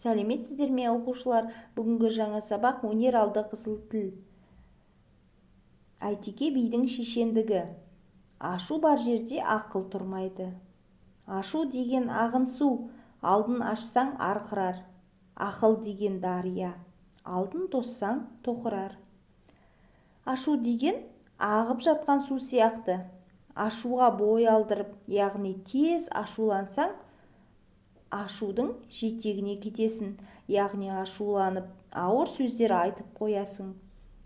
Сәлеметсіздер ме оқушылар? Бүгінгі жаңа сабақ өнер алды қызыл тіл. Әйтеке бидің шешендігі. Ашу бар жерде ақыл тұрмайды. Ашу деген ағын су, алдын ашсаң арқырар. Ақыл деген дария, алдын тоссаң тоқырар. Ашу деген ағып жатқан су сияқты. Ашуға бой алдырып, яғни тез ашулансаң, ашудың жетегіне кетесің, яғни ашуланып, ауыр сөздер айтып қоясың.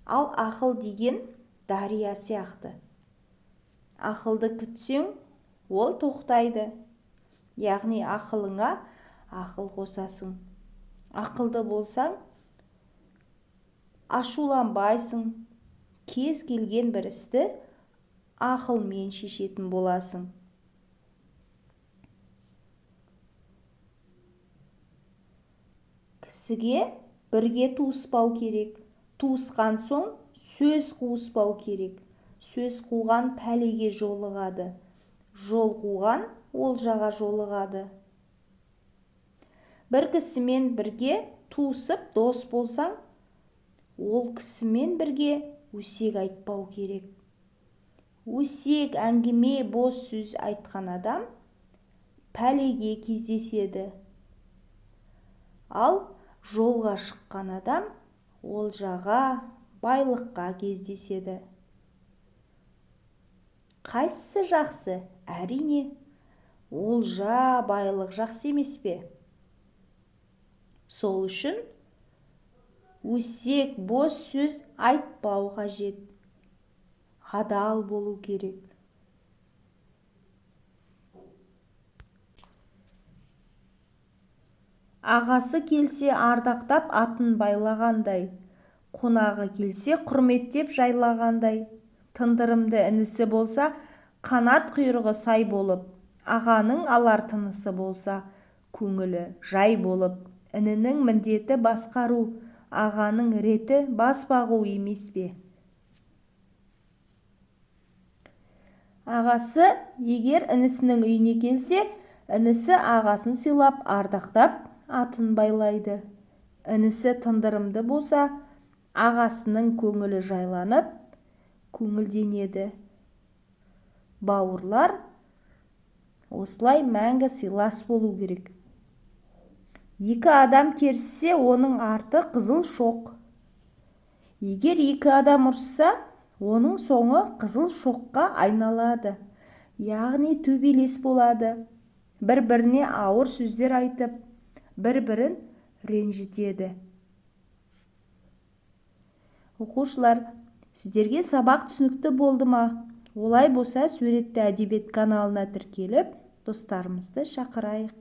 Ал ақыл деген дария сияқты. Ақылды күтсең, ол тоқтайды. Яғни ақылыңа ақыл қосасың. Ақылды болсаң, ашуланбайсың. Кез келген бір істі ақылмен шешетін боласың. Кісіге бірге туыспау керек. Туысқан соң сөз қуыспау керек. Сөз қуған пәлеге жолығады. Жол қуған олжаға жолығады. Бір кісімен бірге туысып дос болсаң, ол кісімен бірге өсек айтпау керек. Өсек әңгіме бос сөз айтқан адам пәлеге кездеседі. Ал жолға шыққан адам олжаға, байлыққа кездеседі. Қайсысы жақсы? Әрине, олжа, байлық жақсы емес пе? Сол үшін өсек бос сөз айтпау қажет. Адал болу керек. Ағасы келсе ардақтап атын байлағандай, қонағы келсе құрметтеп жайлағандай, тындырымды інісі болса қанат құйрығы сай болып, ағаның алар тынысы болса көңілі жай болып, інінің міндеті басқару, ағаның реті бас бағу емес пе? Ағасы егер інісінің үйіне келсе, інісі ағасын сыйлап, ардақтап, атын байлайды. Інісі тындырымды болса, ағасының көңілі жайланып, көңілденеді. Бауырлар осылай мәңгі сыйлас болу керек. Екі адам керіссе, оның арты қызыл шоқ. Егер екі адам ұрысса, оның соңы қызыл шоққа айналады. Яғни төбелес болады. Бір-біріне ауыр сөздер айтып, бір-бірін ренжітеді. Оқушылар, сіздерге сабақ түсінікті болды ма? Олай болса, суретті әдебиет каналына тіркеліп, достарымызды шақырайық.